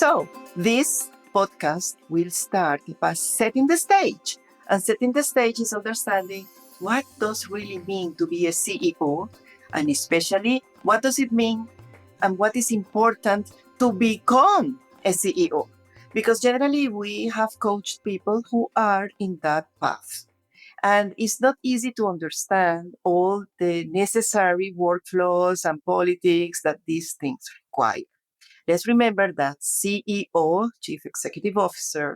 So this podcast will start by setting the stage. And setting the stage is understanding what does really mean to be a CEO, and especially what does it mean and what is important to become a CEO. Because generally we have coached people who are in that path. And it's not easy to understand all the necessary workflows and politics that these things require. Let's remember that CEO, Chief Executive Officer,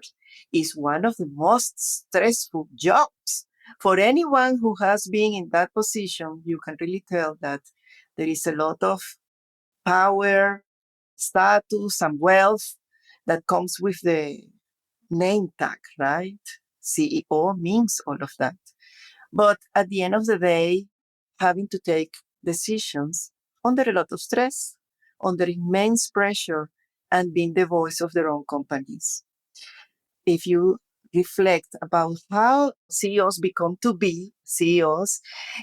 is one of the most stressful jobs. For anyone who has been in that position, you can really tell that there is a lot of power, status, and wealth that comes with the name tag, right? CEO means all of that. But at the end of the day, having to take decisions under a lot of stress, under immense pressure, and being the voice of their own companies. If you reflect about how CEOs become to be CEOs,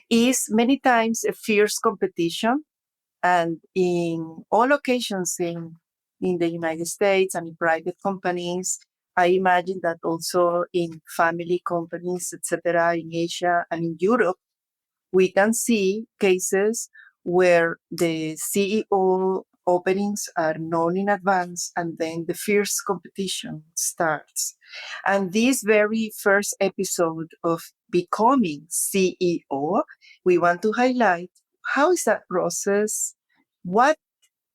is many times a fierce competition. And in all occasions in the United States and in private companies, I imagine that also in family companies, etc., in Asia and in Europe, we can see cases where the CEO openings are known in advance and then the fierce competition starts. And this very first episode of becoming CEO, we want to highlight how is that process, what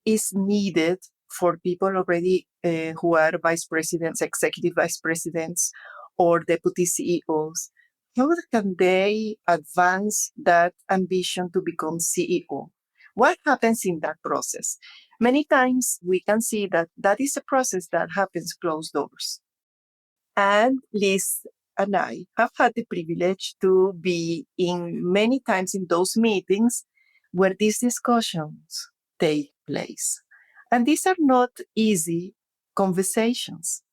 is needed for people already who are vice presidents, executive vice presidents, or deputy CEOs. How can they advance that ambition to become CEO? What happens in that process? Many times we can see that that is a process that happens closed doors. And Liz and I have had the privilege to be in many times in those meetings where these discussions take place. And these are not easy conversations.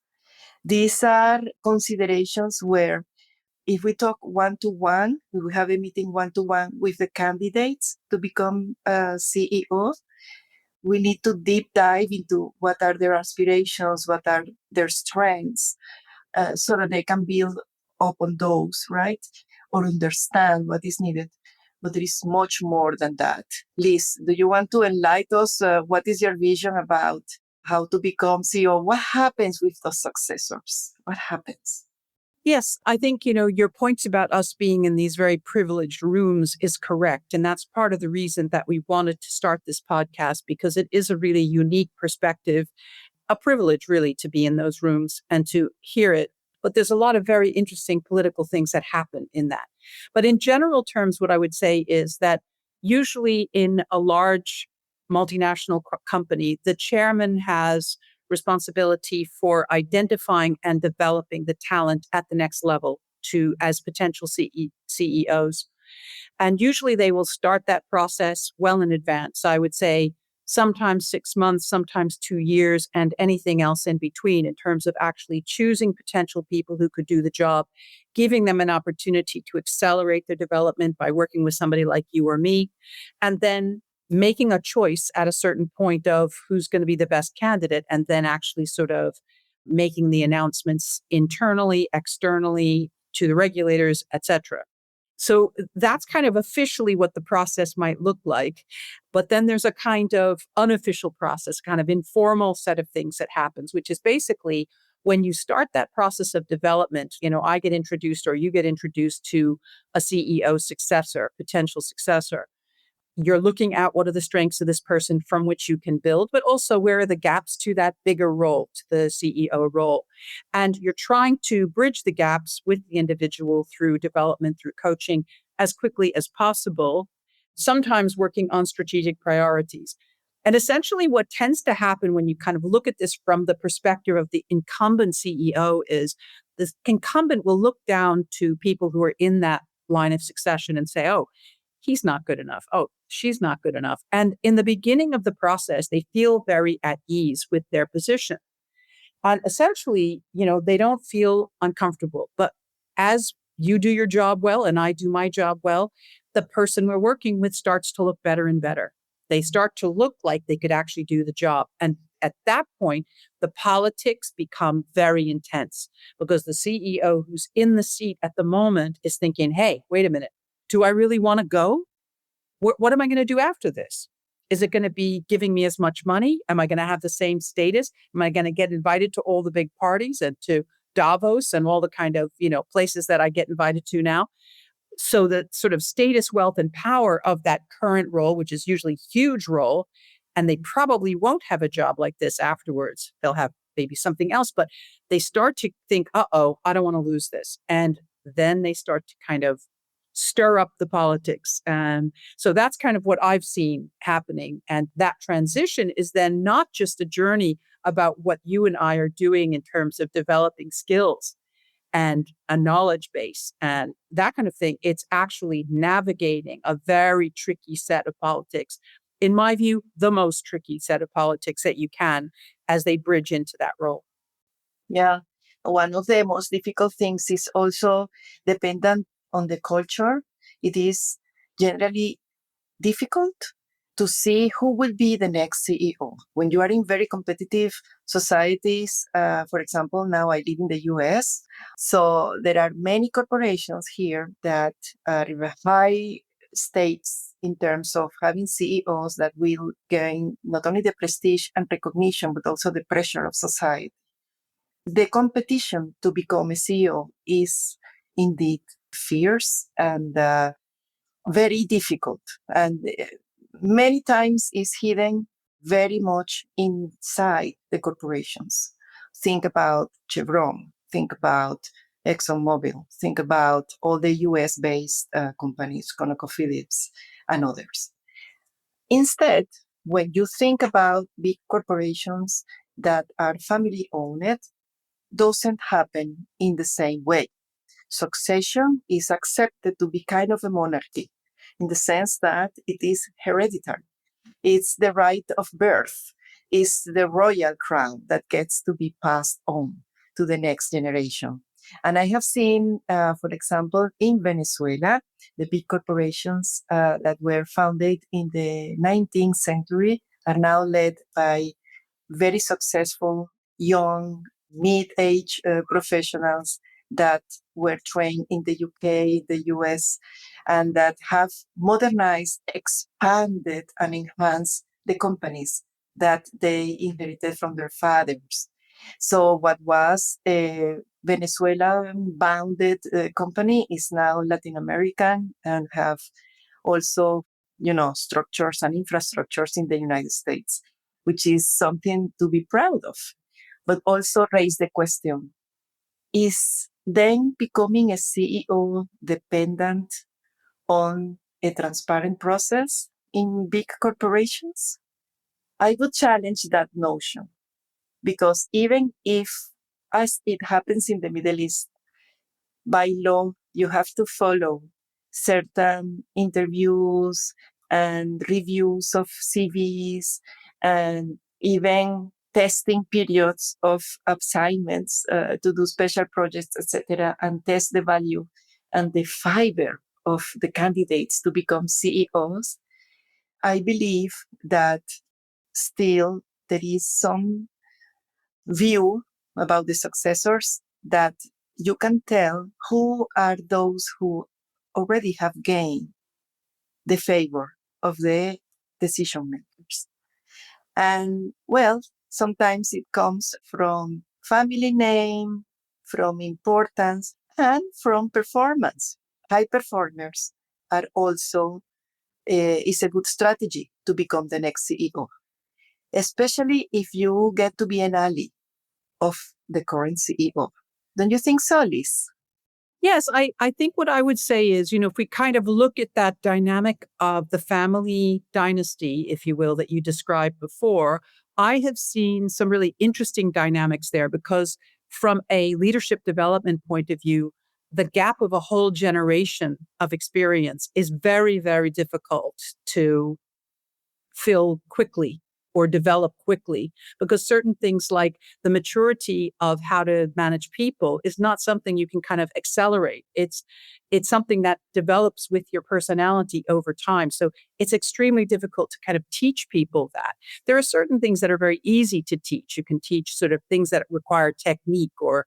These are considerations where if we talk one-to-one, we have a meeting one-to-one with the candidates to become CEOs, we need to deep dive into what are their aspirations, what are their strengths, so that they can build upon those, right? Or understand what is needed. But there is much more than that. Liz, do you want to enlighten us? What is your vision about how to become CEO? What happens with those successors? What happens? Yes, I think, your points about us being in these very privileged rooms is correct. And that's part of the reason that we wanted to start this podcast, because it is a really unique perspective, a privilege really to be in those rooms and to hear it. But there's a lot of very interesting political things that happen in that. But in general terms, what I would say is that usually in a large multinational company, the chairman has responsibility for identifying and developing the talent at the next level as potential CEOs. And usually they will start that process well in advance. I would say sometimes 6 months, sometimes 2 years, and anything else in between in terms of actually choosing potential people who could do the job, giving them an opportunity to accelerate their development by working with somebody like you or me, and then making a choice at a certain point of who's going to be the best candidate, and then actually sort of making the announcements internally, externally, to the regulators, etc. So that's kind of officially what the process might look like. But then there's a kind of unofficial process, kind of informal set of things that happens, which is basically when you start that process of development, I get introduced or you get introduced to a CEO successor, potential successor. You're looking at what are the strengths of this person from which you can build, but also where are the gaps to that bigger role, to the CEO role. And you're trying to bridge the gaps with the individual through development, through coaching as quickly as possible, sometimes working on strategic priorities. And essentially what tends to happen when you kind of look at this from the perspective of the incumbent CEO is the incumbent will look down to people who are in that line of succession and say, oh, he's not good enough. Oh, she's not good enough. And in the beginning of the process, they feel very at ease with their position. And essentially, they don't feel uncomfortable. But as you do your job well and I do my job well, the person we're working with starts to look better and better. They start to look like they could actually do the job. And at that point, the politics become very intense because the CEO who's in the seat at the moment is thinking, hey, wait a minute, do I really want to go? What am I going to do after this? Is it going to be giving me as much money? Am I going to have the same status? Am I going to get invited to all the big parties and to Davos and all the kind of, places that I get invited to now? So the sort of status, wealth, and power of that current role, which is usually a huge role, and they probably won't have a job like this afterwards. They'll have maybe something else, but they start to think, uh-oh, I don't want to lose this. And then they start to kind of stir up the politics. And so that's kind of what I've seen happening. And that transition is then not just a journey about what you and I are doing in terms of developing skills and a knowledge base and that kind of thing. It's actually navigating a very tricky set of politics. In my view, the most tricky set of politics that you can as they bridge into that role. Yeah. One of the most difficult things is also dependent on the culture. It is generally difficult to see who will be the next CEO. When you are in very competitive societies, for example, now I live in the US, so there are many corporations here that are in high states in terms of having CEOs that will gain not only the prestige and recognition, but also the pressure of society. The competition to become a CEO is indeed fierce and very difficult, and many times is hidden very much inside the corporations. Think about Chevron, think about ExxonMobil, think about all the US based companies, ConocoPhillips, and others. Instead, when you think about big corporations that are family owned, doesn't happen in the same way. Succession is accepted to be kind of a monarchy in the sense that it is hereditary. It's the right of birth. It's the royal crown that gets to be passed on to the next generation. And I have seen, for example, in Venezuela, the big corporations that were founded in the 19th century are now led by very successful young mid-age professionals that were trained in the UK, the US, and that have modernized, expanded, and enhanced the companies that they inherited from their fathers. So what was a Venezuelan bounded company is now Latin American and have also, structures and infrastructures in the United States, which is something to be proud of. But also raise the question, is then becoming a CEO dependent on a transparent process in big corporations? I would challenge that notion because even if, as it happens in the Middle East, by law, you have to follow certain interviews and reviews of CVs and even testing periods of assignments to do special projects, etc., and test the value and the fiber of the candidates to become CEOs. I believe that still there is some view about the successors that you can tell who are those who already have gained the favor of the decision makers. And well, sometimes it comes from family name, from importance, and from performance. High performers are also is a good strategy to become the next CEO, especially if you get to be an ally of the current CEO. Don't you think so, Liz? Yes, I think what I would say is, if we kind of look at that dynamic of the family dynasty, if you will, that you described before, I have seen some really interesting dynamics there because from a leadership development point of view, the gap of a whole generation of experience is very, very difficult to fill quickly. or develop quickly, because certain things like the maturity of how to manage people is not something you can kind of accelerate. It's something that develops with your personality over time. So it's extremely difficult to kind of teach people that. There are certain things that are very easy to teach. You can teach sort of things that require technique, or,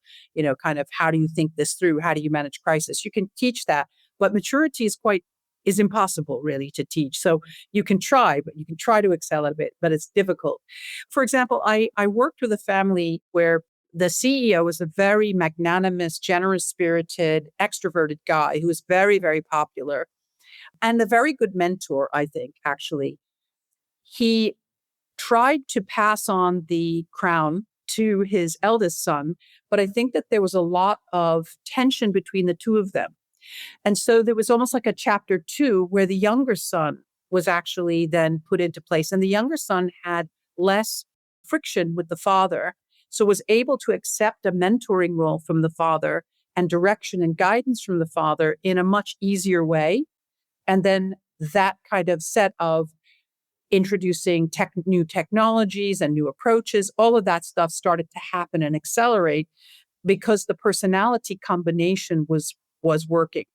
kind of how do you think this through? How do you manage crisis? You can teach that, but maturity is impossible really to teach. So you can try, but you can try to excel at it, but it's difficult. For example, I worked with a family where the CEO was a very magnanimous, generous spirited, extroverted guy who was very, very popular and a very good mentor, I think, actually. He tried to pass on the crown to his eldest son, but I think that there was a lot of tension between the two of them. And so there was almost like a chapter two where the younger son was actually then put into place. And the younger son had less friction with the father, so was able to accept a mentoring role from the father and direction and guidance from the father in a much easier way. And then that kind of set of introducing new technologies and new approaches, all of that stuff started to happen and accelerate because the personality combination was working.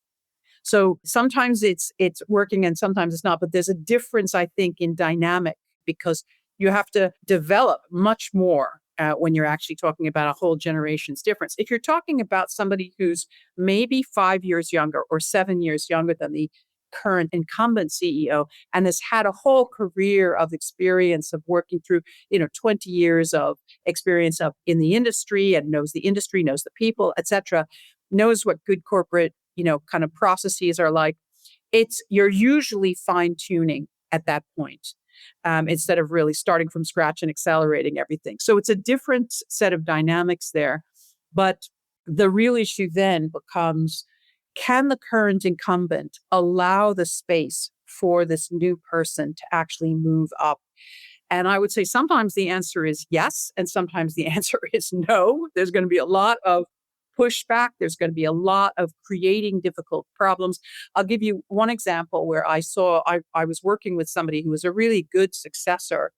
So sometimes it's working and sometimes it's not, but there's a difference, I think, in dynamic, because you have to develop much more when you're actually talking about a whole generation's difference. If you're talking about somebody who's maybe 5 years younger or 7 years younger than the current incumbent CEO and has had a whole career of experience of working through, 20 years of experience of in the industry and knows the industry, knows the people, et cetera, knows what good corporate kind of processes are like, you're usually fine tuning at that point, instead of really starting from scratch and accelerating everything. So it's a different set of dynamics there. But the real issue then becomes, can the current incumbent allow the space for this new person to actually move up? And I would say sometimes the answer is yes, and sometimes the answer is no. There's going to be a lot of pushback. There's going to be a lot of creating difficult problems. I'll give you one example where I was working with somebody who was a really good successor.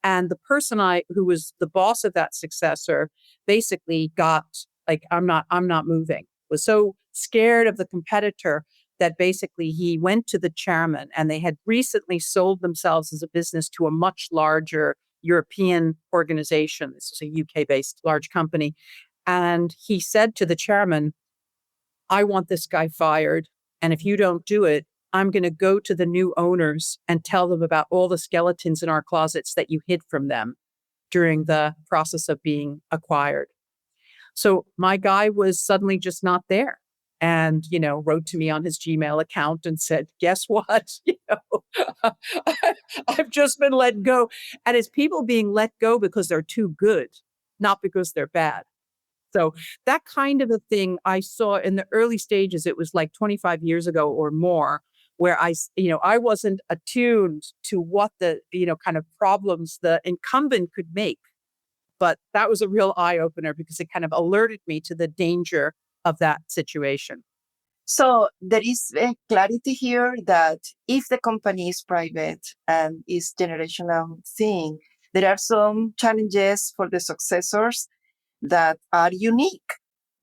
And the person who was the boss of that successor basically got like, I'm not moving, was so scared of the competitor that basically he went to the chairman, and they had recently sold themselves as a business to a much larger European organization. This is a UK-based large company. And he said to the chairman, I want this guy fired. And if you don't do it, I'm going to go to the new owners and tell them about all the skeletons in our closets that you hid from them during the process of being acquired. So my guy was suddenly just not there, and, wrote to me on his Gmail account and said, guess what? I've just been let go. And it's people being let go because they're too good, not because they're bad. So that kind of a thing I saw in the early stages. It was like 25 years ago or more, where I wasn't attuned to what the, kind of problems the incumbent could make. But that was a real eye opener because it kind of alerted me to the danger of that situation. So there is a clarity here that if the company is private and is generational thing, there are some challenges for the successors that are unique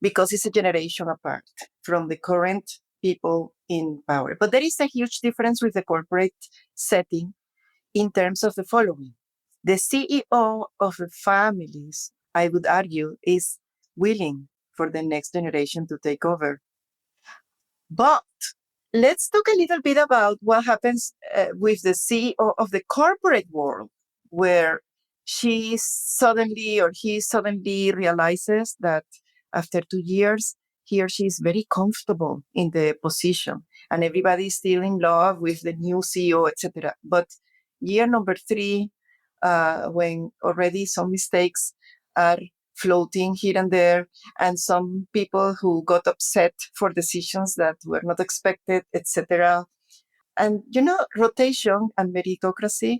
because it's a generation apart from the current people in power. But there is a huge difference with the corporate setting in terms of the following. The CEO of the families, I would argue, is willing for the next generation to take over. But let's talk a little bit about what happens with the CEO of the corporate world, where she suddenly or he suddenly realizes that after 2 years, he or she is very comfortable in the position and everybody's still in love with the new CEO, etc. But year number three, when already some mistakes are floating here and there, and some people who got upset for decisions that were not expected, etc. And rotation and meritocracy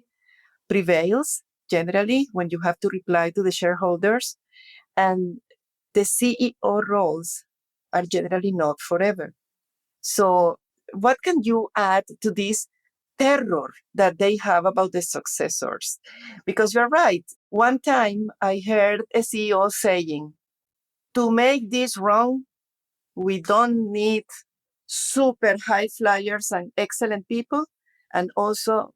prevails generally when you have to reply to the shareholders, and the CEO roles are generally not forever. So, what can you add to this terror that they have about the successors. Because you're right. One time I heard a CEO saying, to make this wrong, we don't need super high flyers and excellent people. And also,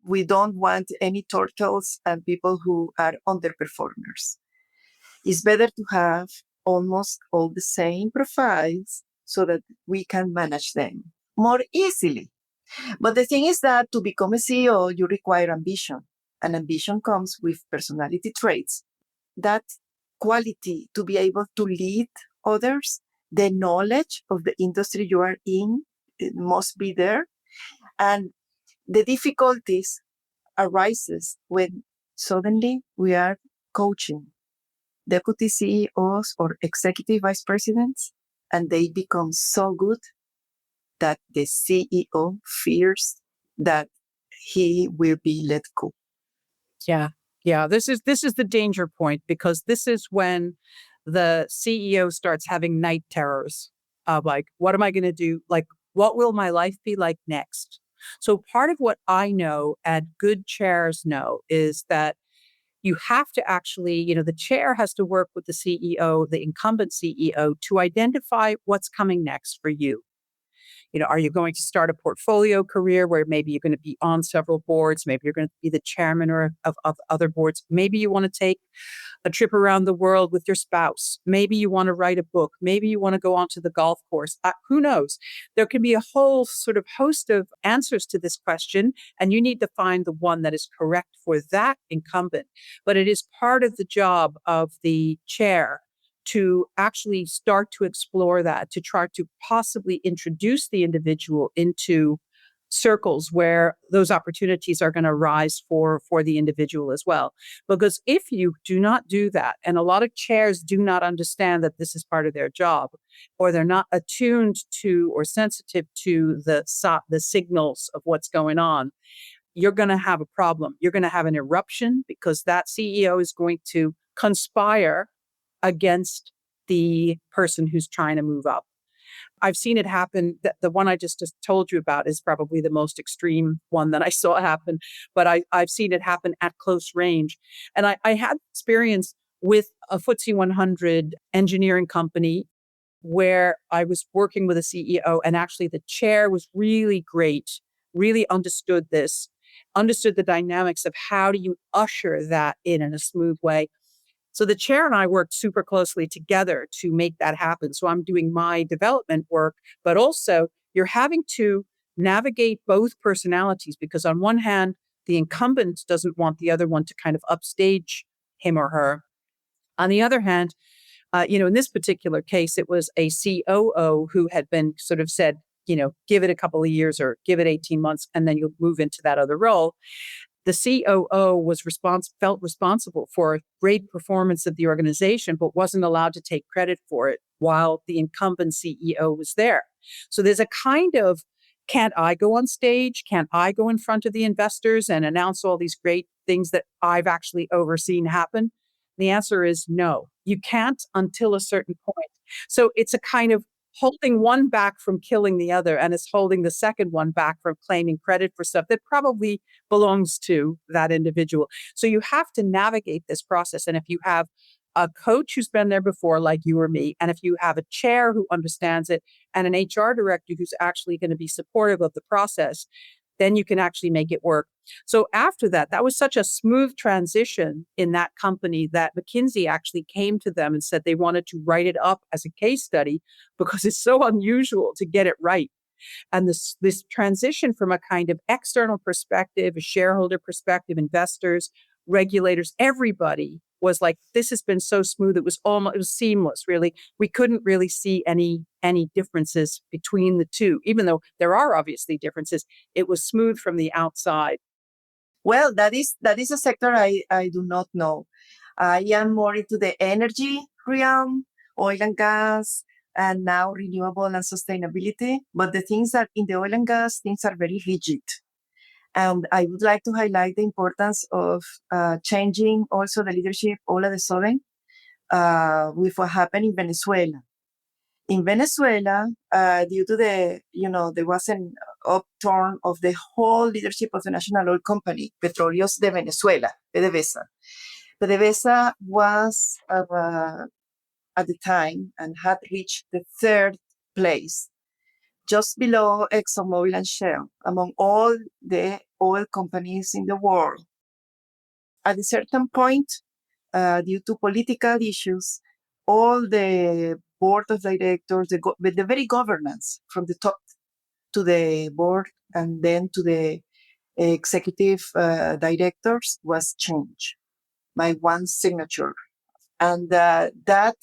we don't want any turtles and people who are underperformers. It's better to have almost all the same profiles so that we can manage them more easily. But the thing is that to become a CEO, you require ambition, and ambition comes with personality traits. That quality to be able to lead others, the knowledge of the industry you are in, it must be there. And the difficulties arises when suddenly we are coaching deputy CEOs or executive vice presidents, and they become so good that the CEO fears that he will be let go. Yeah. Yeah. This is the danger point, because this is when the CEO starts having night terrors of like, what am I going to do? Like, what will my life be like next? So part of what I know and good chairs know is that you have to actually, the chair has to work with the CEO, the incumbent CEO, to identify what's coming next for you. Are you going to start a portfolio career where maybe you're going to be on several boards? Maybe you're going to be the chairman of other boards. Maybe you want to take a trip around the world with your spouse. Maybe you want to write a book. Maybe you want to go onto the golf course. Who knows? There can be a whole sort of host of answers to this question, and you need to find the one that is correct for that incumbent. But it is part of the job of the chair to actually start to explore that, to try to possibly introduce the individual into circles where those opportunities are going to rise for the individual as well. Because if you do not do that, and a lot of chairs do not understand that this is part of their job, or they're not attuned to or sensitive to the signals of what's going on, you're going to have a problem. You're going to have an eruption, because that CEO is going to conspire against the person who's trying to move up. I've seen it happen. The one I just told you about is probably the most extreme one that I saw happen, but I've seen it happen at close range. And I had experience with a FTSE 100 engineering company where I was working with a CEO, and actually the chair was really great, really understood this, understood the dynamics of how do you usher that in a smooth way. So the chair and I worked super closely together to make that happen. So I'm doing my development work, but also you're having to navigate both personalities, because on one hand, the incumbent doesn't want the other one to kind of upstage him or her. On the other hand, in this particular case, it was a COO who had been sort of said, give it a couple of years or give it 18 months, and then you'll move into that other role. The COO felt responsible for great performance of the organization, but wasn't allowed to take credit for it while the incumbent CEO was there. So there's a kind of, can't I go on stage? Can't I go in front of the investors and announce all these great things that I've actually overseen happen? The answer is no, you can't until a certain point. So it's a kind of holding one back from killing the other, and it's holding the second one back from claiming credit for stuff that probably belongs to that individual. So you have to navigate this process. And if you have a coach who's been there before, like you or me, and if you have a chair who understands it, and an HR director who's actually going to be supportive of the process, then you can actually make it work. So after that, that was such a smooth transition in that company that McKinsey actually came to them and said they wanted to write it up as a case study, because it's so unusual to get it right. And this transition from a kind of external perspective, a shareholder perspective, investors, regulators, everybody was like, this has been so smooth. It was seamless, really. We couldn't really see any differences between the two, even though there are obviously differences. It was smooth from the outside. Well, that is a sector I do not know. I am more into the energy realm, oil and gas, and now renewable and sustainability. But the things that in the oil and gas, things are very rigid. And I would like to highlight the importance of changing also the leadership all of a sudden with what happened in Venezuela. In Venezuela, due to there wasn't upturn of the whole leadership of the national oil company, Petróleos de Venezuela, PDVSA. PDVSA was at the time and had reached the third place, just below ExxonMobil and Shell, among all the oil companies in the world. At a certain point, due to political issues, all the board of directors, the very governance from the top to the board and then to the executive directors was changed by one signature. And that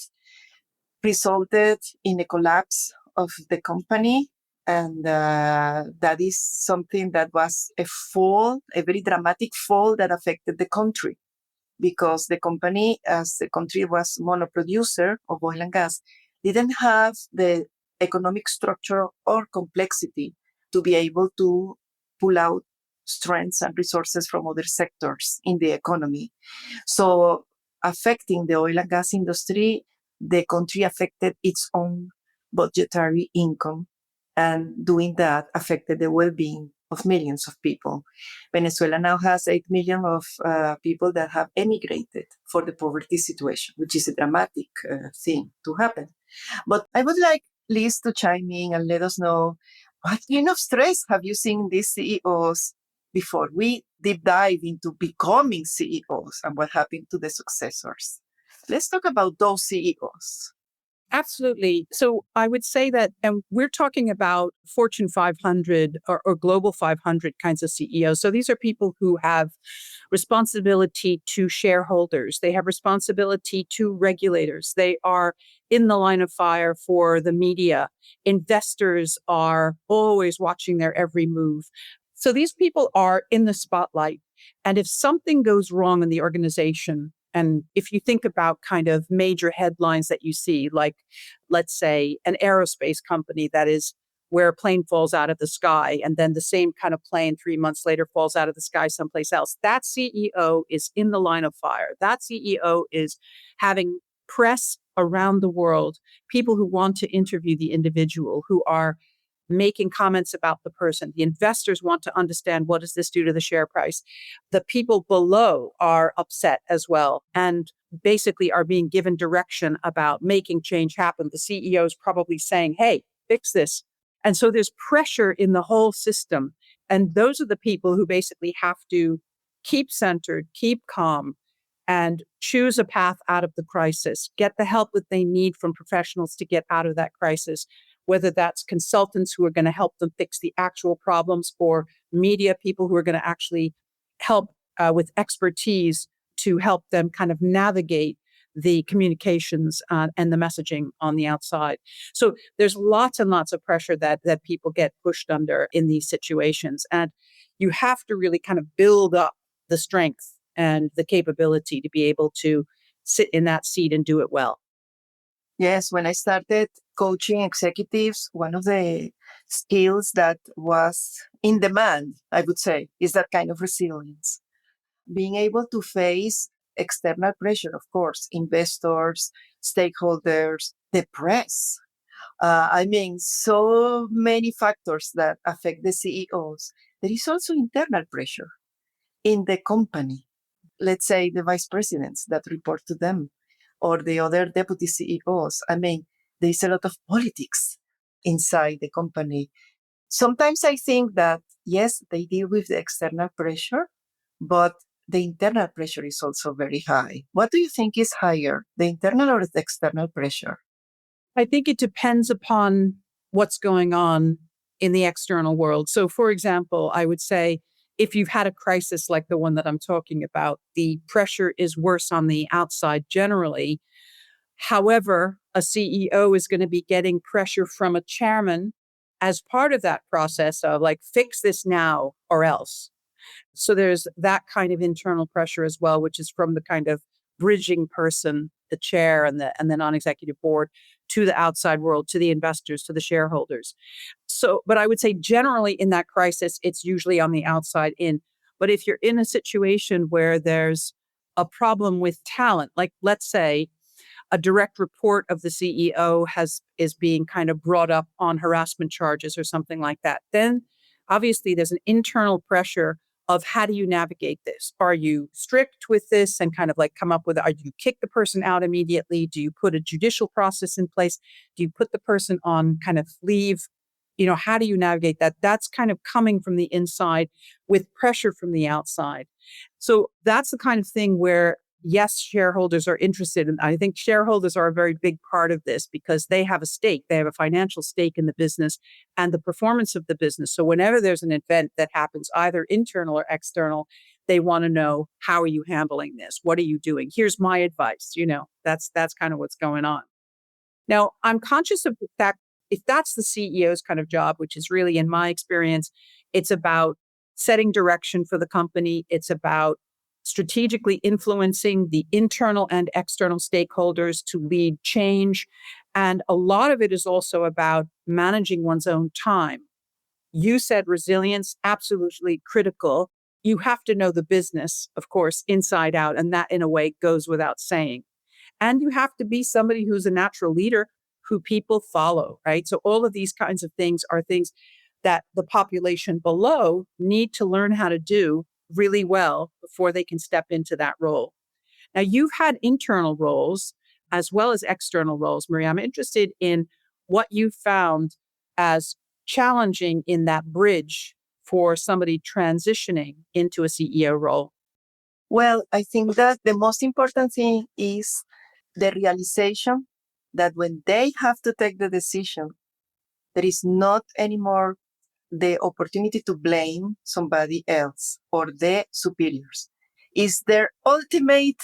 resulted in a collapse of the company. And that is something that was a fall, a very dramatic fall that affected the country, because the company, as the country was monoproducer of oil and gas, didn't have the economic structure or complexity to be able to pull out strengths and resources from other sectors in the economy. So, affecting the oil and gas industry, the country affected its own budgetary income, and doing that affected the well-being of millions of people. Venezuela now has 8 million of people that have emigrated for the poverty situation, which is a dramatic thing to happen. But I would like Liz to chime in and let us know, what kind of stress have you seen these CEOs before we deep dive into becoming CEOs and what happened to the successors? Let's talk about those CEOs. Absolutely. So I would say that, and we're talking about Fortune 500 or Global 500 kinds of CEOs. So these are people who have responsibility to shareholders. They have responsibility to regulators. They are in the line of fire for the media. Investors are always watching their every move. So these people are in the spotlight. And if something goes wrong in the organization, and if you think about kind of major headlines that you see, like, let's say, an aerospace company that is where a plane falls out of the sky, and then the same kind of plane 3 months later falls out of the sky someplace else, that CEO is in the line of fire. That CEO is having press around the world, people who want to interview the individual, who are making comments about the person. The investors want to understand, what does this do to the share price? The people below are upset as well, and basically are being given direction about making change happen. The CEO is probably saying, hey, fix this. And so there's pressure in the whole system. And those are the people who basically have to keep centered, keep calm, and choose a path out of the crisis, get the help that they need from professionals to get out of that crisis, whether that's consultants who are going to help them fix the actual problems, or media people who are going to actually help with expertise to help them kind of navigate the communications and the messaging on the outside. So there's lots and lots of pressure that people get pushed under in these situations. And you have to really kind of build up the strength and the capability to be able to sit in that seat and do it well. Yes, when I started coaching executives, one of the skills that was in demand, I would say, is that kind of resilience. Being able to face external pressure, of course, investors, stakeholders, the press. I mean, so many factors that affect the CEOs. There is also internal pressure in the company. Let's say the vice presidents that report to them, or the other deputy CEOs. I mean, there is a lot of politics inside the company. Sometimes I think that, yes, they deal with the external pressure, but the internal pressure is also very high. What do you think is higher, the internal or the external pressure? I think it depends upon what's going on in the external world. So, for example, I would say, if you've had a crisis like the one that I'm talking about, the pressure is worse on the outside generally. However, a CEO is going to be getting pressure from a chairman as part of that process of, like, fix this now or else. So there's that kind of internal pressure as well, which is from the kind of bridging person, the chair and the non-executive board, to the outside world, to the investors, to the shareholders. So, but I would say generally in that crisis, it's usually on the outside in. But if you're in a situation where there's a problem with talent, like, let's say, a direct report of the CEO is being kind of brought up on harassment charges or something like that, then Obviously, there's an internal pressure of how do you navigate this? Are you strict with this and kind of like come up with, do you kick the person out immediately? Do you put a judicial process in place? Do you put the person on kind of leave? How do you navigate that? That's kind of coming from the inside with pressure from the outside. So that's the kind of thing where, yes, shareholders are interested. And I think shareholders are a very big part of this because they have a stake. They have a financial stake in the business and the performance of the business. So whenever there's an event that happens, either internal or external, they want to know, how are you handling this? What are you doing? Here's my advice. That's kind of what's going on. Now, I'm conscious of the fact, if that's the CEO's kind of job, which is really, in my experience, it's about setting direction for the company. It's about strategically influencing the internal and external stakeholders to lead change. And a lot of it is also about managing one's own time. You said resilience, absolutely critical. You have to know the business, of course, inside out. And that, in a way, goes without saying. And you have to be somebody who's a natural leader who people follow, right? So all of these kinds of things are things that the population below need to learn how to do really well before they can step into that role. Now, you've had internal roles as well as external roles, Maria. I'm interested in what you found as challenging in that bridge for somebody transitioning into a CEO role. Well, I think that the most important thing is the realization that when they have to take the decision, there is not anymore the opportunity to blame somebody else or the superiors. It's their ultimate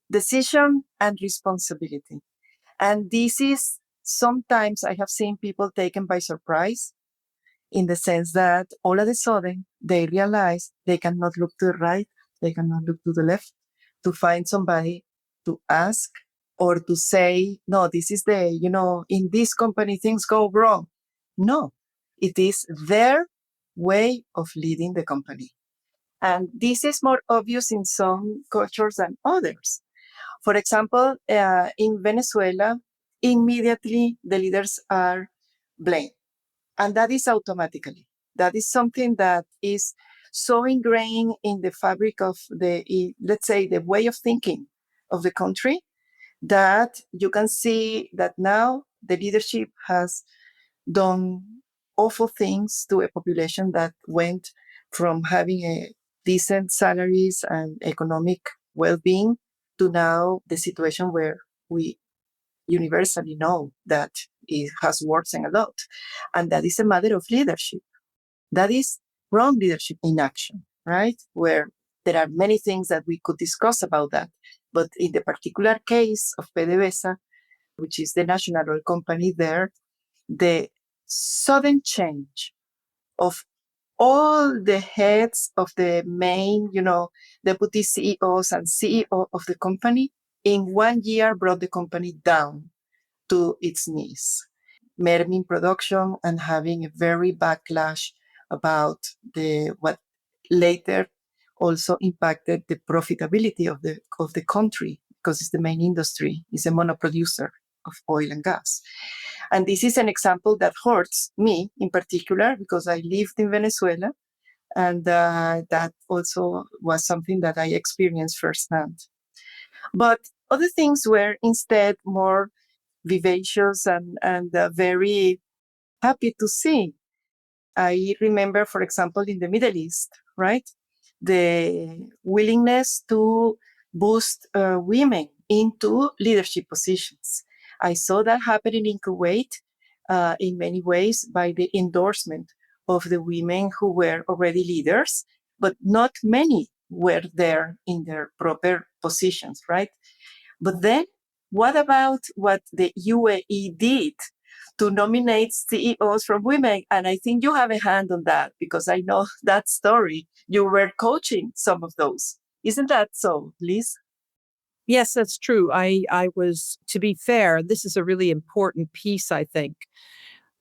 decision and responsibility. And this is sometimes I have seen people taken by surprise in the sense that all of a sudden they realize they cannot look to the right, they cannot look to the left to find somebody to ask or to say, no, this is in this company things go wrong. No, it is their way of leading the company. And this is more obvious in some cultures than others. For example, in Venezuela, immediately the leaders are blamed, and that is automatically. That is something that is so ingrained in the fabric of let's say, the way of thinking of the country, that you can see that now the leadership has done awful things to a population that went from having a decent salaries and economic well-being to now the situation where we universally know that it has worsened a lot. And that is a matter of leadership. That is wrong leadership in action, right? Where there are many things that we could discuss about that. But in the particular case of PDVSA, which is the national oil company there, the sudden change of all the heads of the main, deputy CEOs and CEO of the company in 1 year brought the company down to its knees, merming production and having a very backlash about what later also impacted the profitability of the country, because it's the main industry, it's a monoproducer of oil and gas. And this is an example that hurts me in particular because I lived in Venezuela, and that also was something that I experienced firsthand. But other things were instead more vivacious and very happy to see. I remember, for example, in the Middle East, right? The willingness to boost women into leadership positions. I saw that happening in Kuwait in many ways by the endorsement of the women who were already leaders, but not many were there in their proper positions, right? But then, what about what the UAE did to nominate CEOs from women? And I think you have a hand on that because I know that story. You were coaching some of those. Isn't that so, Liz? Yes, that's true. I was, to be fair, this is a really important piece, I think.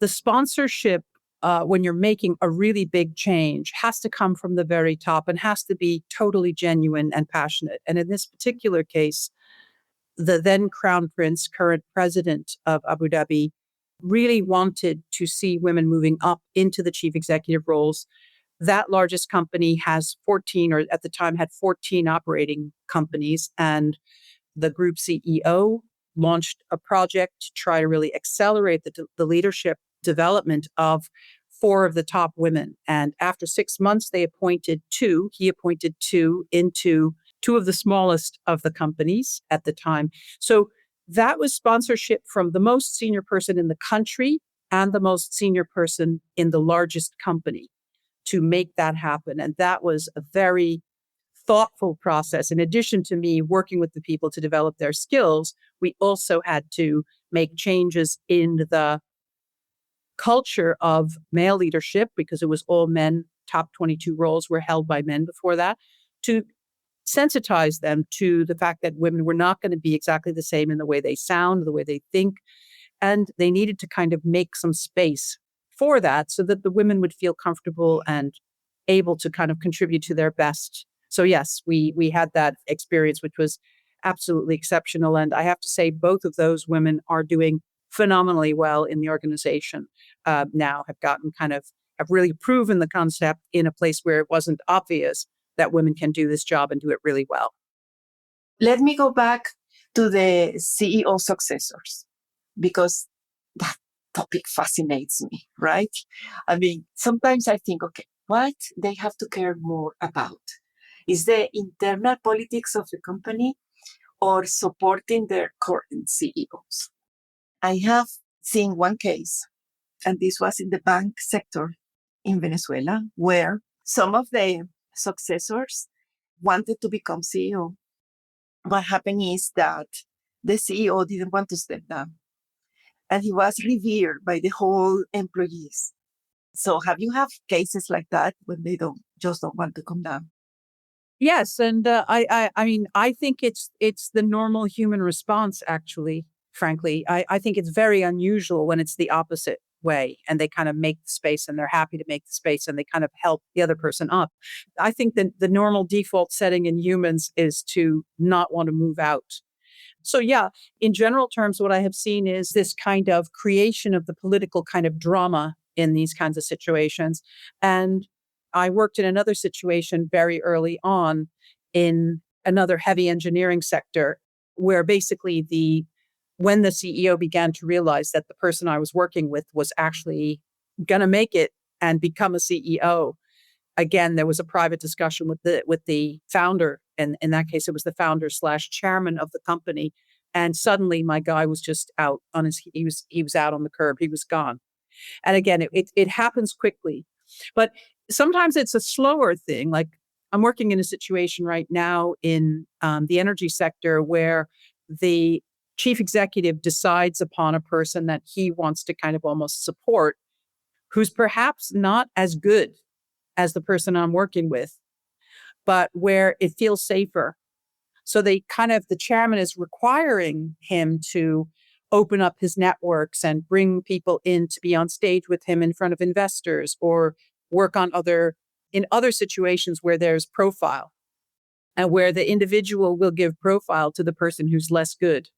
The sponsorship, when you're making a really big change, has to come from the very top and has to be totally genuine and passionate. And in this particular case, the then Crown Prince, current president of Abu Dhabi, really wanted to see women moving up into the chief executive roles. That largest company has 14, or at the time had 14 operating companies. And the group CEO launched a project to try to really accelerate the leadership development of four of the top women. And after 6 months, he appointed two into two of the smallest of the companies at the time. So that was sponsorship from the most senior person in the country and the most senior person in the largest company to make that happen. And that was a very thoughtful process. In addition to me working with the people to develop their skills, we also had to make changes in the culture of male leadership because it was all men. Top 22 roles were held by men before that, to sensitize them to the fact that women were not going to be exactly the same in the way they sound, the way they think. And they needed to kind of make some space for that so that the women would feel comfortable and able to kind of contribute to their best. So yes, we had that experience, which was absolutely exceptional. And I have to say, both of those women are doing phenomenally well in the organization now, have really proven the concept in a place where it wasn't obvious that women can do this job and do it really well. Let me go back to the CEO successors, because that topic fascinates me, right? I mean, sometimes I think, okay, what they have to care more about? Is the internal politics of the company or supporting their current CEOs? I have seen one case, and this was in the bank sector in Venezuela, where some of the successors wanted to become CEO. What happened is that the CEO didn't want to step down, and he was revered by the whole employees. So have you have cases like that when they don't want to come down? Yes, and I mean, I think it's the normal human response. Actually, frankly, I think it's very unusual when it's the opposite way, and they kind of make the space, and they're happy to make the space, and they kind of help the other person up. I think that the normal default setting in humans is to not want to move out. So yeah, in general terms, what I have seen is this kind of creation of the political kind of drama in these kinds of situations. And I worked in another situation very early on in another heavy engineering sector where basically when the CEO began to realize that the person I was working with was actually going to make it and become a CEO, again, there was a private discussion with the founder, and in that case, it was the founder slash chairman of the company. And suddenly, my guy was just out on he was out on the curb. He was gone. And again, it happens quickly, but sometimes it's a slower thing. Like I'm working in a situation right now in the energy sector where the chief executive decides upon a person that he wants to kind of almost support, who's perhaps not as good as the person I'm working with, but where it feels safer. So the chairman is requiring him to open up his networks and bring people in to be on stage with him in front of investors or work in other situations where there's profile and where the individual will give profile to the person who's less good.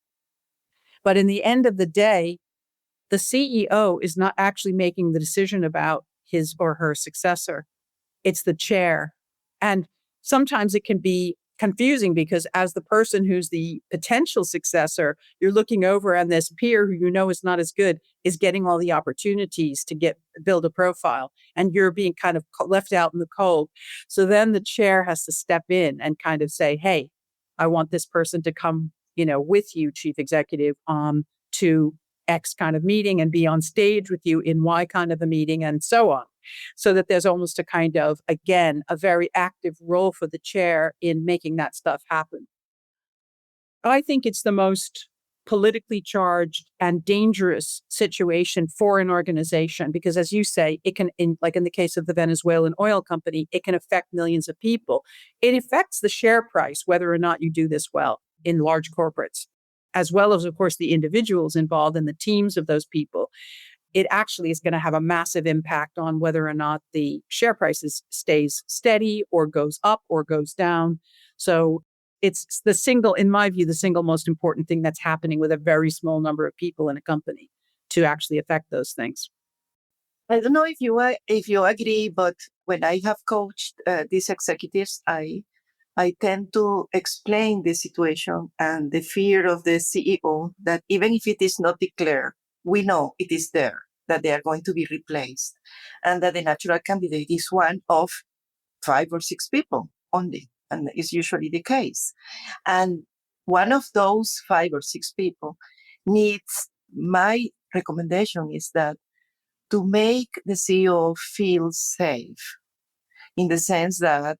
But in the end of the day, the CEO is not actually making the decision about his or her successor. It's the chair. And sometimes it can be confusing because as the person who's the potential successor, you're looking over and this peer who you know is not as good is getting all the opportunities to build a profile, and you're being kind of left out in the cold. So then the chair has to step in and kind of say, hey, I want this person to come, with you, chief executive, to X kind of meeting and be on stage with you in Y kind of a meeting and so on. So that there's almost a kind of, again, a very active role for the chair in making that stuff happen. I think it's the most politically charged and dangerous situation for an organization because, as you say, it can, like in the case of the Venezuelan oil company, it can affect millions of people. It affects the share price, whether or not you do this well in large corporates, as well as, of course, the individuals involved and the teams of those people. It actually is going to have a massive impact on whether or not the share prices stays steady or goes up or goes down. So it's in my view, the single most important thing that's happening with a very small number of people in a company. to actually affect those things. I don't know if you agree, but when I have coached these executives, I tend to explain the situation and the fear of the CEO that even if it is not declared, we know it is there, that they are going to be replaced, and that the natural candidate is one of 5 or 6 people only, and it's usually the case. And one of those 5 or 6 people needs, my recommendation is that to make the CEO feel safe in the sense that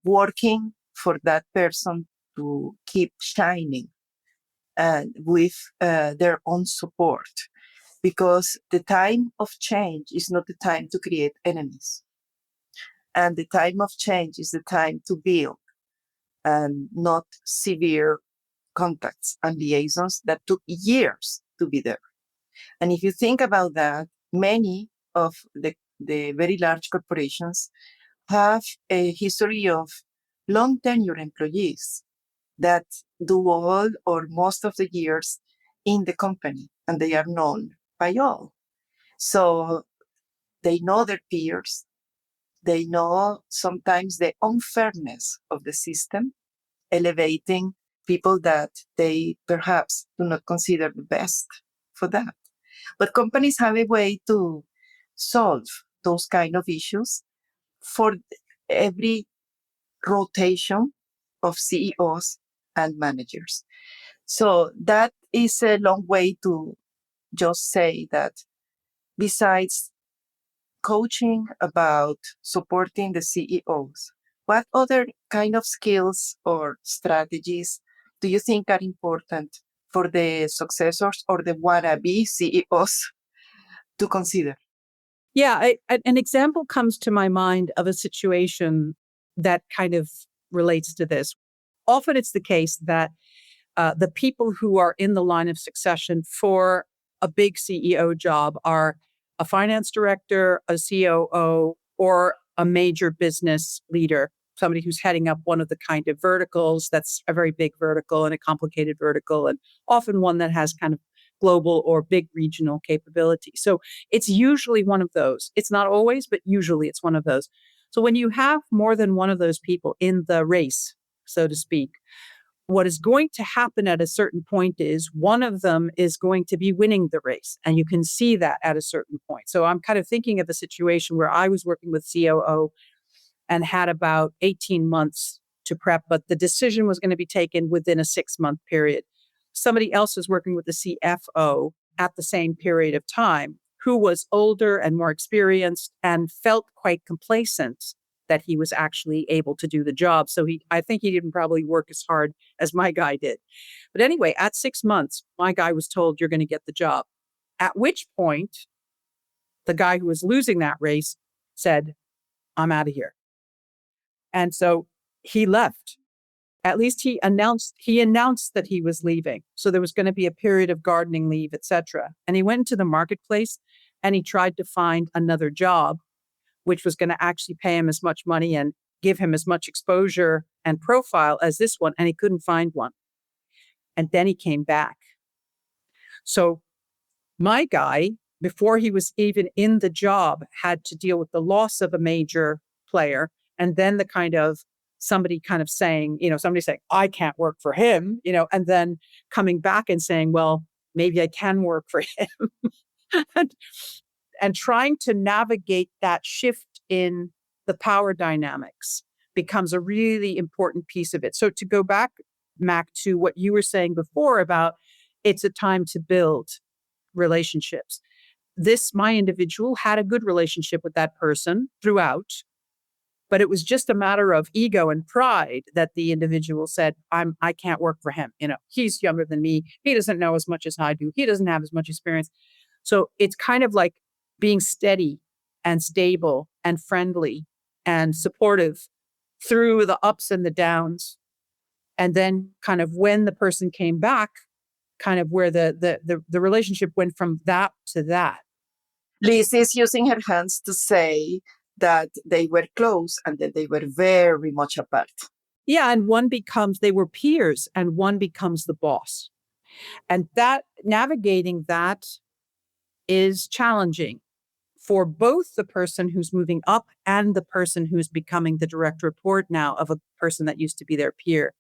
working for that person to keep shining and with their own support, because the time of change is not the time to create enemies, and the time of change is the time to build and not severe contacts and liaisons that took years to be there. And if you think about that, many of the very large corporations have a history of long tenure employees that do all or most of the years in the company, and they are known by all. So they know their peers, they know sometimes the unfairness of the system, elevating people that they perhaps do not consider the best for that. But companies have a way to solve those kind of issues for every rotation of CEOs and managers. So that is a long way to just say that besides coaching about supporting the CEOs, what other kind of skills or strategies do you think are important for the successors or the wannabe CEOs to consider? Yeah, an example comes to my mind of a situation that kind of relates to this. Often it's the case that the people who are in the line of succession for a big CEO job are a finance director, a COO, or a major business leader, somebody who's heading up one of the kind of verticals that's a very big vertical and a complicated vertical, and often one that has kind of global or big regional capability. So it's usually one of those. It's not always, but usually it's one of those. So when you have more than one of those people in the race, so to speak, what is going to happen at a certain point is one of them is going to be winning the race. And you can see that at a certain point. So I'm kind of thinking of a situation where I was working with COO and had about 18 months to prep, but the decision was going to be taken within a 6-month period. Somebody else was working with the CFO at the same period of time, who was older and more experienced and felt quite complacent that he was actually able to do the job. So I think he didn't probably work as hard as my guy did. But anyway, at 6 months, my guy was told, you're going to get the job. At which point, the guy who was losing that race said, I'm out of here. And so he left. At least he announced that he was leaving. So there was going to be a period of gardening leave, etc. And he went into the marketplace and he tried to find another job, which was going to actually pay him as much money and give him as much exposure and profile as this one. And he couldn't find one. And then he came back. So my guy, before he was even in the job, had to deal with the loss of a major player. And then the kind of somebody kind of saying, somebody saying, I can't work for him, and then coming back and saying, well, maybe I can work for him. and, and trying to navigate that shift in the power dynamics becomes a really important piece of it. So to go back, Mac, to what you were saying before about it's a time to build relationships. My individual had a good relationship with that person throughout, but it was just a matter of ego and pride that the individual said, I can't work for him. He's younger than me. He doesn't know as much as I do. He doesn't have as much experience. So it's kind of like being steady and stable and friendly and supportive through the ups and the downs. And then kind of when the person came back, kind of where the relationship went from that to that. Liz is using her hands to say that they were close and that they were very much apart. Yeah, and they were peers and one becomes the boss. And that navigating that is challenging for both the person who's moving up and the person who's becoming the direct report now of a person that used to be their peer.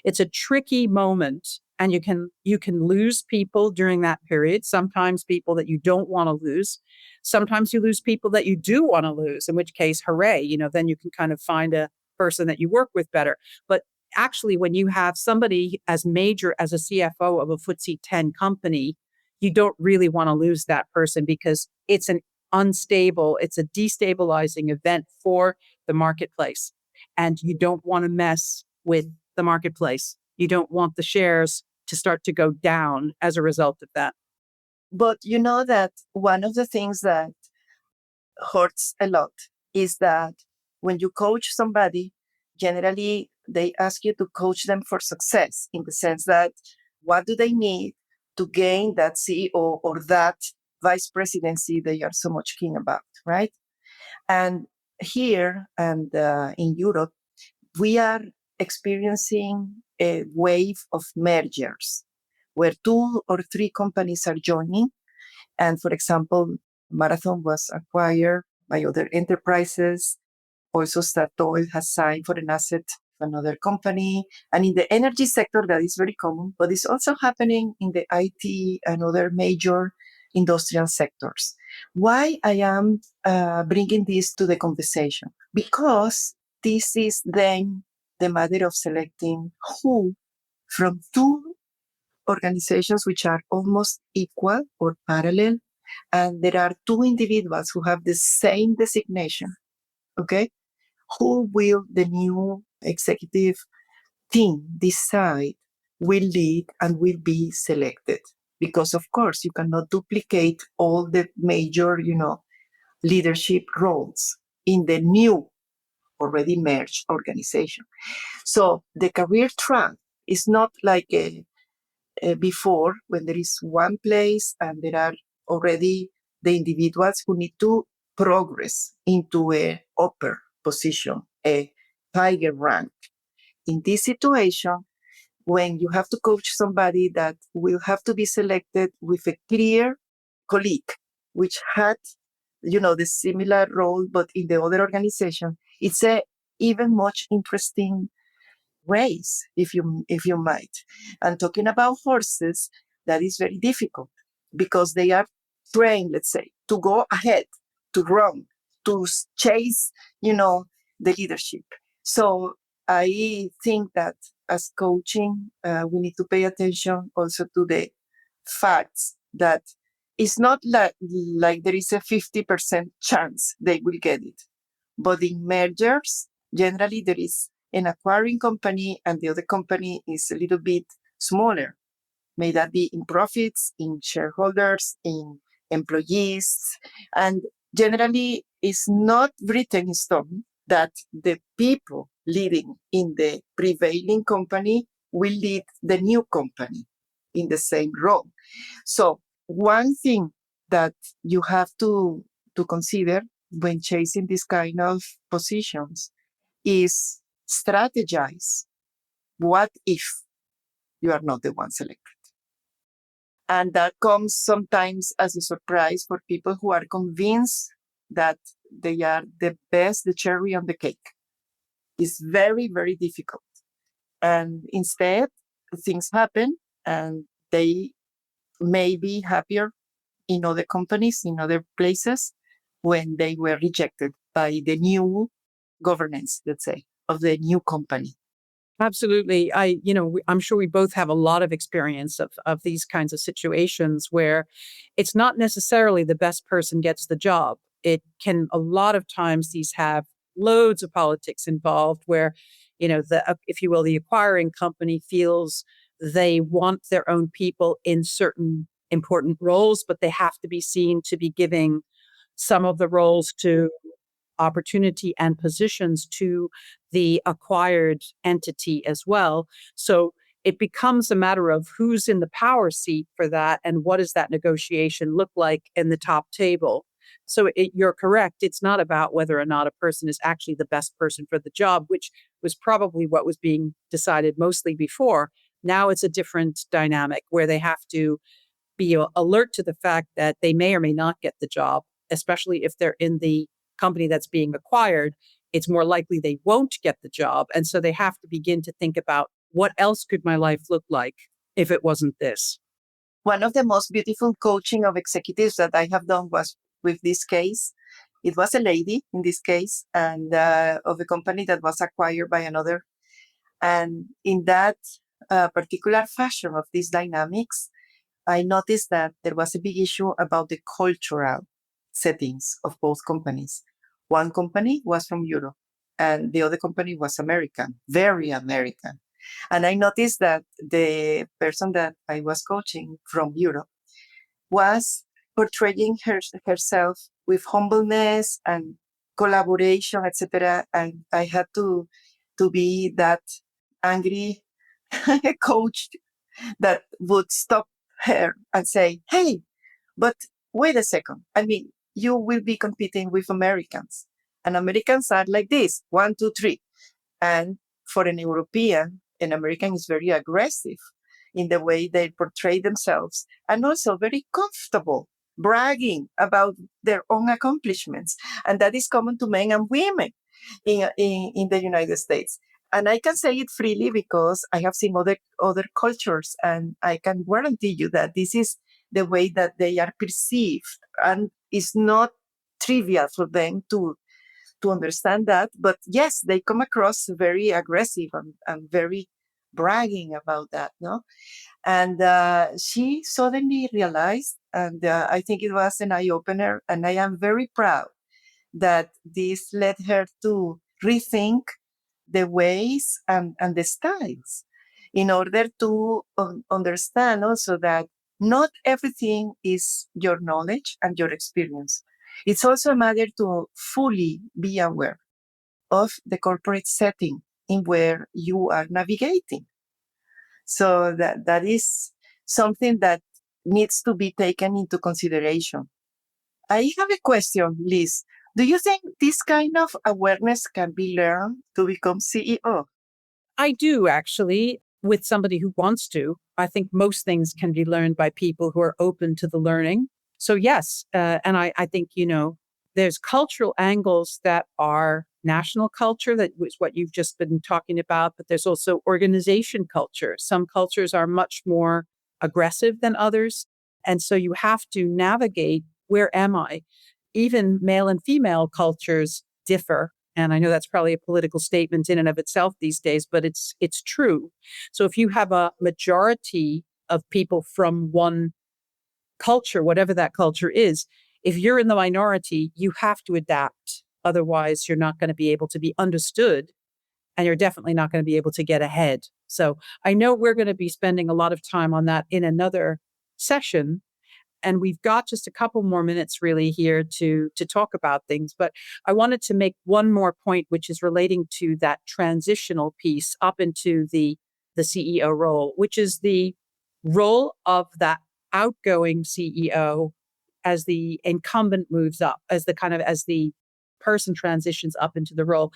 It's a tricky moment, and you can lose people during that period. Sometimes people that you don't want to lose. Sometimes you lose people that you do want to lose, in which case, hooray, then you can kind of find a person that you work with better. But actually, when you have somebody as major as a CFO of a FTSE 10 company, you don't really want to lose that person because it's it's a destabilizing event for the marketplace. And you don't want to mess with the marketplace. You don't want the shares to start to go down as a result of that. But you know that one of the things that hurts a lot is that when you coach somebody, generally they ask you to coach them for success in the sense that what do they need to gain that CEO or that vice presidency they are so much keen about, right? And here and in Europe, we are experiencing a wave of mergers where two or three companies are joining. And for example, Marathon was acquired by other enterprises. Also, Statoil has signed for an asset of another company. And in the energy sector, that is very common, but it's also happening in the IT and other major industrial sectors. Why I am bringing this to the conversation? Because this is then the matter of selecting who from two organizations which are almost equal or parallel, and there are two individuals who have the same designation, okay? Who will the new executive team decide will lead and will be selected? Because of course you cannot duplicate all the major, leadership roles in the new already merged organization. So the career track is not like before when there is one place and there are already the individuals who need to progress into a upper position, a higher rank. In this situation, when you have to coach somebody that will have to be selected with a clear colleague, which had, the similar role, but in the other organization, it's a even much interesting race, if you might. And talking about horses, that is very difficult because they are trained, let's say, to go ahead, to run, to chase, the leadership. So I think that as coaching, we need to pay attention also to the facts that it's not like there is a 50% chance they will get it. But in mergers, generally there is an acquiring company and the other company is a little bit smaller. May that be in profits, in shareholders, in employees. And generally, it's not written in stone that the people leading in the prevailing company will lead the new company in the same role. So, one thing that you have to consider when chasing this kind of positions is strategize. What if you are not the one selected? And that comes sometimes as a surprise for people who are convinced that they are the best, the cherry on the cake. It's very, very difficult. And instead, things happen and they may be happier in other companies, in other places, when they were rejected by the new governance, let's say, of the new company. Absolutely. I'm sure we both have a lot of experience of these kinds of situations where it's not necessarily the best person gets the job. It can, a lot of times, these have loads of politics involved where, if you will, the acquiring company feels they want their own people in certain important roles, but they have to be seen to be giving some of the roles to opportunity and positions to the acquired entity as well. So it becomes a matter of who's in the power seat for that and what does that negotiation look like in the top table. So you're correct. It's not about whether or not a person is actually the best person for the job, which was probably what was being decided mostly before. Now it's a different dynamic where they have to be alert to the fact that they may or may not get the job, especially if they're in the company that's being acquired. It's more likely they won't get the job. And so they have to begin to think about, what else could my life look like if it wasn't this? One of the most beautiful coaching of executives that I have done was with this case. It was a lady in this case, and of a company that was acquired by another. And in that particular fashion of these dynamics, I noticed that there was a big issue about the cultural settings of both companies. One company was from Europe, and the other company was American, very American. And I noticed that the person that I was coaching from Europe was portraying herself with humbleness and collaboration, etc. And I had to be that angry coach that would stop her and say, "Hey, but wait a second. I mean, you will be competing with Americans, and Americans are like this: one, two, three." And for an European, an American is very aggressive in the way they portray themselves, and also very comfortable bragging about their own accomplishments. And that is common to men and women in the United States. And I can say it freely because I have seen other cultures, and I can guarantee you that this is the way that they are perceived. And it's not trivial for them to understand that. But yes, they come across very aggressive and very bragging about that, no? And she suddenly realized, and I think it was an eye opener, and I am very proud that this led her to rethink the ways and the styles in order to understand also that not everything is your knowledge and your experience. It's also a matter to fully be aware of the corporate setting in where you are navigating. So that is something that needs to be taken into consideration. I have a question, Liz. Do you think this kind of awareness can be learned to become CEO? I do, actually, with somebody who wants to. I think most things can be learned by people who are open to the learning. So, yes. And I think, there's cultural angles that are national culture, that was what you've just been talking about, but there's also organization culture. Some cultures are much more aggressive than others. And so you have to navigate, where am I? Even male and female cultures differ. And I know that's probably a political statement in and of itself these days, but it's true. So if you have a majority of people from one culture, whatever that culture is, if you're in the minority, you have to adapt. Otherwise, you're not going to be able to be understood, and you're definitely not going to be able to get ahead. So I know we're going to be spending a lot of time on that in another session, and we've got just a couple more minutes really here to talk about things. But I wanted to make one more point, which is relating to that transitional piece up into the CEO role, which is the role of that outgoing CEO as the incumbent moves up, as the person transitions up into the role.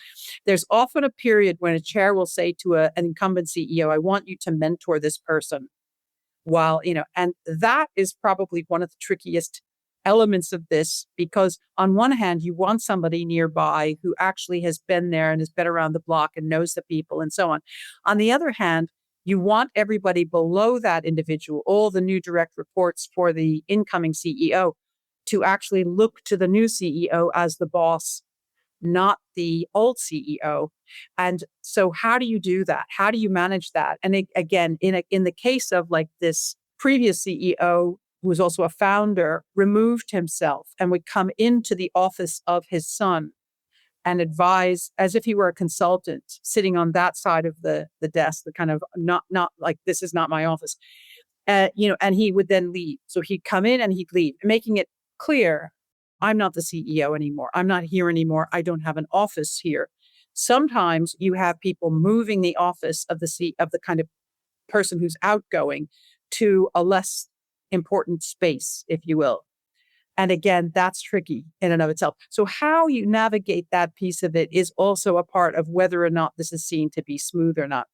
There's often a period when a chair will say to an incumbent CEO, "I want you to mentor this person." While, and that is probably one of the trickiest elements of this, because on one hand, you want somebody nearby who actually has been there and has been around the block and knows the people and so on. On the other hand, you want everybody below that individual, all the new direct reports for the incoming CEO, to actually look to the new CEO as the boss, not the old CEO. And so how do you do that? How do you manage that? And again, in the case of like this previous CEO, who was also a founder, removed himself and would come into the office of his son and advise as if he were a consultant sitting on that side of the desk, the kind of not like, this is not my office. And he would then leave. So he'd come in and he'd leave, making it clear, I'm not the CEO anymore. I'm not here anymore. I don't have an office here. Sometimes you have people moving the office of the kind of person who's outgoing to a less important space, if you will. And again, that's tricky in and of itself. So how you navigate that piece of it is also a part of whether or not this is seen to be smooth or not.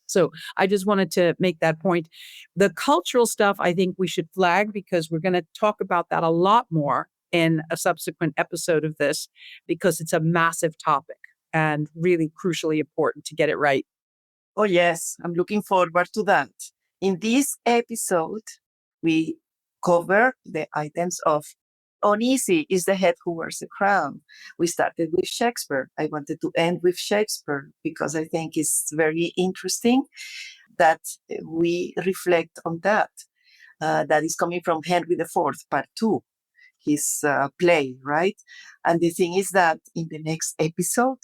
So I just wanted to make that point. The cultural stuff, I think we should flag because we're going to talk about that a lot more in a subsequent episode of this because it's a massive topic and really crucially important to get it right. Oh, yes, I'm looking forward to that. In this episode, we cover the items of Uneasy is the head who wears the crown. We started with Shakespeare. I wanted to end with Shakespeare because I think it's very interesting that we reflect on that. That is coming from Henry IV, part two, his play, right? And the thing is that in the next episode,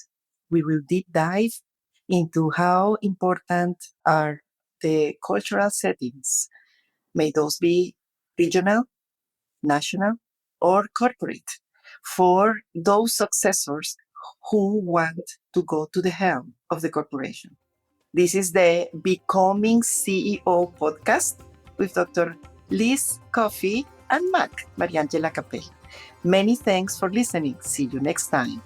we will deep dive into how important are the cultural settings. May those be regional, national, or corporate for those successors who want to go to the helm of the corporation. This is the Becoming CEO podcast with Dr. Liz Coffey and Mac, Angela Capello. Many thanks for listening. See you next time.